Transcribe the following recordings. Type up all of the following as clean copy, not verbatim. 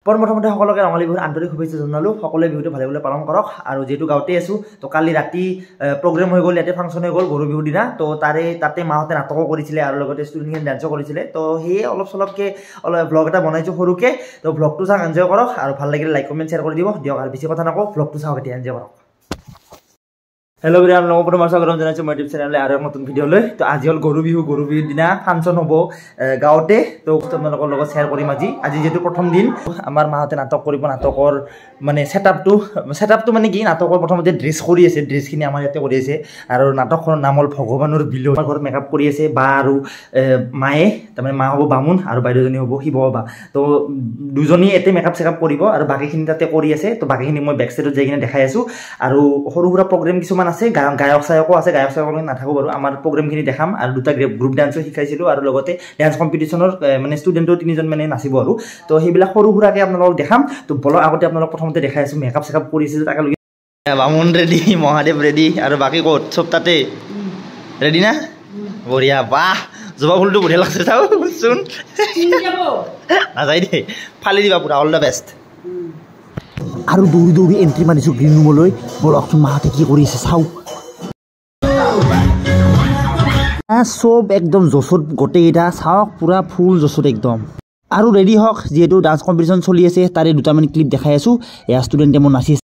প্ৰথমতে সকলোকে ৰঙালী বিহুৰ আন্তৰিক শুভেচ্ছা জনালোঁ। সকলোৱে বিহুটো ভালে ভালে পালন কৰক। আৰু যেহেতু গাঁৱতে আছোঁ, তো কালি ৰাতি প্ৰগ্ৰেম হৈ গ'ল, ইয়াতে ফাংচন হৈ গ'ল গৰু বিহুৰ দিনা। তো তাতে মাহঁতে নাটকো কৰিছিলে আৰু লগতে ষ্টুডেণ্টখিনি ডান্সো কৰিছিলে। তো সেয়ে অলপ চলপকৈ ব্লগ এটা বনাইছোঁ সৰুকৈ। তো ব্লগটো চাওক, এনজয় কৰক, আৰু ভাল লাগিলে লাইক কমেণ্ট শ্বেয়াৰ কৰি দিব। দিয়ক আৰু বেছি কথা নকওঁ, ব্লগটো চাওক এতিয়া, এনজয় কৰক। হেল্ল' বিৰাম নমস্কাৰ স্বাগতম জনাইছোঁ মই ইউটিউব চেনেললৈ আৰু এক নতুন ভিডিঅ' লৈ। তো আজি হ'ল গৰু বিহুৰ দিনা ফাংচন হ'ব গাঁৱতে। তো আপোনালোকৰ লগত শ্বেয়াৰ কৰিম আজি যিহেতু প্ৰথম দিন। আমাৰ মাহঁতে নাটক কৰিব, নাটকৰ মানে ছেটআপটো মানে কি, নাটকৰ প্ৰথমতে ড্ৰেছ কৰি আছে, ড্ৰেছখিনি আমাৰ ইয়াতে কৰি আছে। আৰু নাটকখনৰ নাম হ'ল ভগৱানৰ বিলু। আমাৰ ঘৰত মেকআপ কৰি আছে বা আৰু মায়ে, তাৰমানে মা হ'ব বামুণ আৰু বাইদেউজনী হ'ব শিৱ বাবা। তো দুজনী ইয়াতে মেকআপ চেকআপ কৰিব আৰু বাকীখিনি তাতে কৰি আছে। তো বাকীখিনি মই বেক চাইডত যাই কিনে দেখাই আছোঁ। আৰু সৰু সুৰা প্ৰগ্ৰেম কিছুমান আছে, গায়ক চায়কো আছে, গায়ক চায়কলৈ নাথাকোঁ বাৰু। আমাৰ প্ৰগ্ৰেমখিনি দেখাম আৰু দুটা গ্ৰুপ ডান্সো শিকাইছিলোঁ আৰু লগতে ডান্স কম্পিটিশ্যনৰ মানে ষ্টুডেণ্টৰ 3জন মানে নাচিব আৰু। তো সেইবিলাক সৰু সুৰাকৈ আপোনালোকক দেখাম। তো বলক আগতে আপোনালোক প্ৰথমতে দেখাই আছোঁ মেকআপ চেকআপ কৰিছিলোঁ তাকেলৈকে। বামুণ ৰেডি, মহাদেৱ ৰেডি আৰু বাকী ক'ত চব তাতে ৰেডি না? বঢ়িয়া, বাহ জবা ফুলটো বঢ়িয়া লাগছে, চাওকচোন। নাযায় দেই, ফালি দিবা পুৰা, অল দ্য বেষ্ট। আৰু দৌৰি দৌৰি এণ্ট্ৰি মাৰিছোঁ গ্ৰীণ ৰুমলৈ। বলকচোন মাহঁতে কি কৰি আছে চাওক। চব একদম জচত গোটেইকেইটা চাওক, পুৰা ফুল জচত একদম। আৰু ৰেডি হওক, যিহেতু ডান্স কম্পিটিশ্যন চলি আছে তাৰে দুটামান ক্লিপ দেখাই আছোঁ। এয়া ষ্টুডেণ্টে মোৰ নাচি আছে।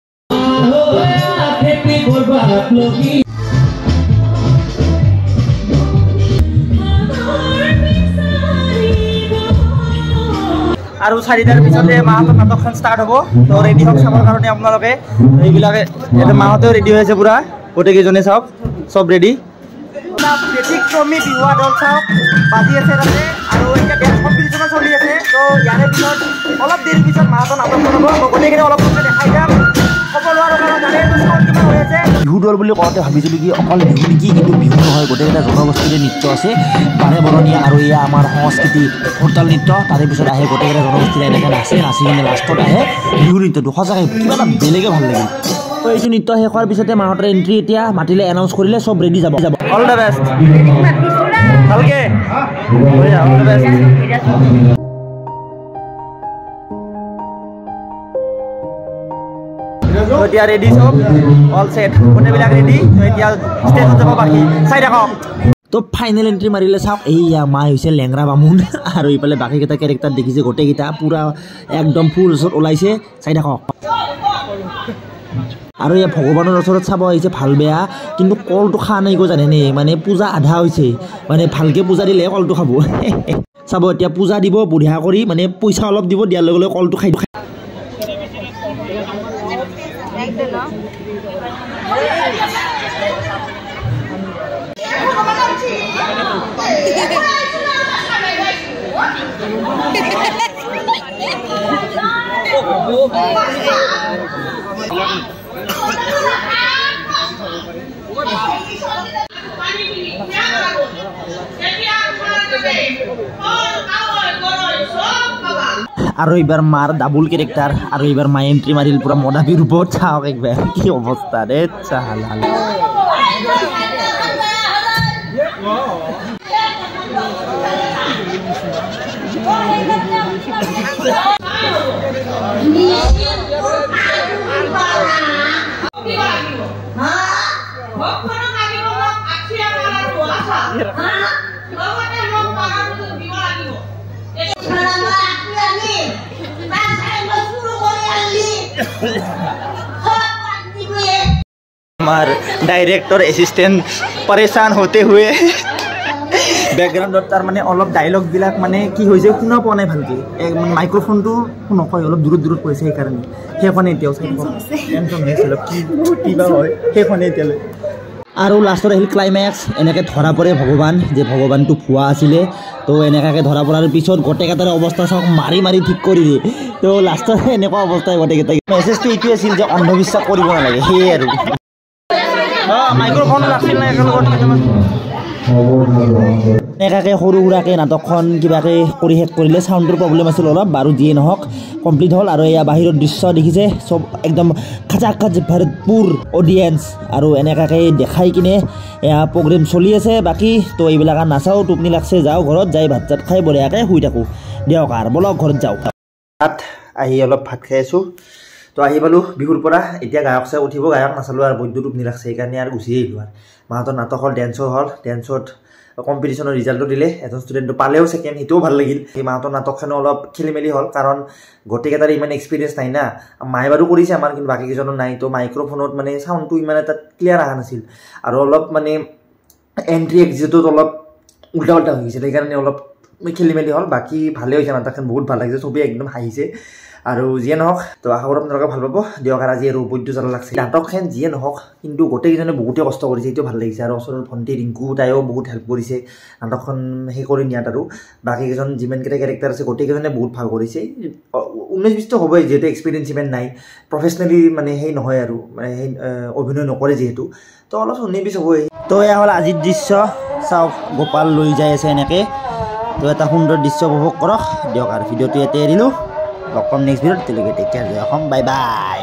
আৰু 4টাৰ পিছতে মাহঁতৰ নাটকখন ষ্টাৰ্ট হ'ব। তো ৰেডি হওক চাবৰ কাৰণে আপোনালোকে। এইবিলাকে ইয়াতে মাহঁতেও ৰেডি হৈ আছে পুৰা, গোটেইকেইজনে চাওক চব ৰেডি। ব্যতিক্ৰমী বিহুৱা দল চাওক বাজি আছে তাতে, আৰু এতিয়া ডেন্স কম্পিটিশ্যনো চলি আছে। তো ইয়াৰে পিছত অলপ দেৰিৰ পিছত মাহঁতৰ নাটকখন হ'ব। গোটেইখিনি অলপ সময় দেখাই যাম। সকলো আৰু জানে চাউণ্ড কিমান হৈ আছে। বিহু দল বুলি কওঁতে ভাবিছিলোঁ কি অকল বিহু নেকি, কিন্তু বিহু নহয়, গোটেইকেইটা জনগোষ্ঠীৰে নৃত্য আছে। বাৰে বৰণীয়া আৰু এয়া আমাৰ সংস্কৃতি ভৰতাল নৃত্য। তাৰে পিছত আহে গোটেইকেইটা জনগোষ্ঠীৰে এনেকৈ নাচি কিনে লাষ্টত আহে বিহু নৃত্যটো। সঁচাকৈ কিবা এটা বেলেগে ভাল লাগিল। তো এইটো নৃত্য শেষ হোৱাৰ পিছতে মাহঁতৰ এণ্ট্ৰি এতিয়া মাতিলে, এনাউন্স কৰিলে, চব ৰেডি যাব। অল দ্য বেষ্ট, ভালকে অল দ্য বেষ্ট। এতিয়া ৰেডি চব, অল ছেট, গোটেইবিলাক ৰেডি। এতিয়া ষ্টেজত যাব বাকী, চাই থাকক। তো ফাইনেল এণ্ট্ৰি মাৰিলে চাওক, এইয়া মা হৈছে লেংৰা বামুণ, আৰু এইফালে বাকীকেইটা কেৰেক্টাৰ দেখিছে গোটেইকেইটা পুৰা একদম ফুল ওচৰত ওলাইছে, চাই থাকক। আৰু এয়া ভগৱানৰ ওচৰত চাব আহিছে ভাল বেয়া, কিন্তু কলটো খা নাই গো জানেনে, মানে পূজা আধা হৈছে, মানে ভালকৈ পূজা দিলে কলটো খাব। চাব এতিয়া পূজা দিব বঢ়িয়া কৰি, মানে পইচা অলপ দিব, দিয়াৰ লগে লগে কলটো খাই। আৰু এইবাৰ মাৰ ডাবুল কেৰেক্টাৰ, আৰু এইবাৰ মায়ে এণ্ট্ৰি মাৰিল পুৰা মদাবীৰ ওপৰত। চাওক একবাৰ কি অৱস্থা ৰে, চাহাল। हमार डायरेक्टर एसिस्टेंट परेशान होते हुए बैकग्राउंड तार माने अलग डायलग बिलाक माने की होइसे शुना पोৱা নাই ভালকে, মাইক্रोफोनটো নকয়, অলপ দূৰত দূৰত কৈছে, সেইকাৰণে সেইখনে এতিয়াও টেনচন হৈছিল কিবা হয় সেইখনে এতিয়ালৈ। আৰু লাষ্টত আহিল ক্লাইমেক্স। এনেকৈ ধৰা পৰে ভগৱান, যে ভগৱানটো ভুৱা আছিলে। তো এনেকুৱাকৈ ধৰা পৰাৰ পিছত গোটেইকেইটাৰ অৱস্থা চাওক, মাৰি মাৰি ঠিক কৰি দিয়ে। তো লাষ্টত এনেকুৱা অৱস্থাই গোটেইকেইটাই। মেছেজটো এইটোৱে আছিল যে অন্ধবিশ্বাস কৰিব নালাগে, সেয়ে আৰু। মাইক্ৰোফোন ৰাখিল নাই একেলগত এনেকুৱাকৈ সৰু সুৰাকৈ নাটকখন কিবাকৈ কৰি শেষ কৰিলে। চাউণ্ডৰ প্ৰব্লেম আছিল অলপ, বাৰু যিয়ে নহওক কমপ্লিট হ'ল। আৰু এয়া বাহিৰৰ দৃশ্য দেখিছে, চব একদম খাচাখাচ ভৰপূৰ অডিয়েঞ্চ, আৰু এনেকুৱাকৈ দেখাই কিনে এয়া প্ৰগ্ৰেম চলি আছে বাকী। তো এইবিলাক আৰু নাচাওঁ, টোপনি লাগছে, যাওঁ ঘৰত যাই ভাত চাত খাই বঢ়িয়াকৈ শুই থাকোঁ। দিয়ক আৰু বলক ঘৰত যাওঁ। আহি অলপ ভাত খাই আছোঁ তো আহি পালোঁ বিহুৰ পৰা এতিয়া গায়ক চাই উঠিব গায়ক নাচালোঁ আৰু বৈদ্যুত টোপনি লাগছে সেইকাৰণে আৰু গুচি আহিলোঁ আৰু মাহঁতৰ নাটক হ'ল ডেন্সত কম্পিটিশ্যনৰ ৰিজাল্টটো দিলে এজন ষ্টুডেণ্টটো পালেও ছেকেণ্ড সেইটোও ভাল লাগিল সেই মাহঁতৰ নাটকখনো অলপ খেলি মেলি হ'ল কাৰণ গোটেইকেইটাৰ ইমান এক্সপিৰিয়েঞ্চ নাই না মায়ে বাৰু কৰিছে আমাৰ কিন্তু বাকী কেইজনৰ নাই তো মাইক্ৰফোনত মানে চাউণ্ডটো ইমান এটা ক্লিয়াৰ অহা নাছিল আৰু অলপ মানে এণ্ট্ৰি এক্সিটত অলপ উল্টা হৈ গৈছিল সেইকাৰণে অলপ খেলি মেলি হ'ল বাকী ভালেই হৈছে নাটকখন বহুত ভাল লাগিছে চবেই একদম হাঁহিছে আৰু যিয়ে নহওক তো আশা কৰোঁ আপোনালোকে ভাল পাব দিয়ক আৰু আজি আৰু বৈদ্যুত জ্বালা লাগছে নাটকখন যিয়ে নহওক কিন্তু গোটেইকেইজনে বহুতেই কষ্ট কৰিছে সেইটো ভাল লাগিছে আৰু ওচৰৰ ভণ্টি ৰিংকু তাইও বহুত হেল্প কৰিছে নাটকখন সেই কৰি নিয়াত আৰু বাকীকেইজন যিমানকেইটা কেৰেক্টাৰ আছে গোটেইকেইজনে বহুত ভাল কৰিছে 19-20 হ'বই যিহেতু এক্সপিৰিয়েঞ্চ ইমান নাই প্ৰফেচনেলি মানে সেই নহয় আৰু মানে সেই অভিনয় নকৰে যিহেতু তো অলপ 19-20 হ'বই তো এয়া হ'ল আজিৰ দৃশ্য চাওক গোপাল লৈ যাই আছে এনেকৈ তো এটা সুন্দৰ দৃশ্য উপভোগ কৰক দিয়ক আৰু ভিডিঅ'টো ইয়াতে এৰিলোঁ লগ পাম নেক্সট ভিডিঅ'ত তেতিয়ালৈকে টেক কেয়াৰ জয় অসম বাই বাই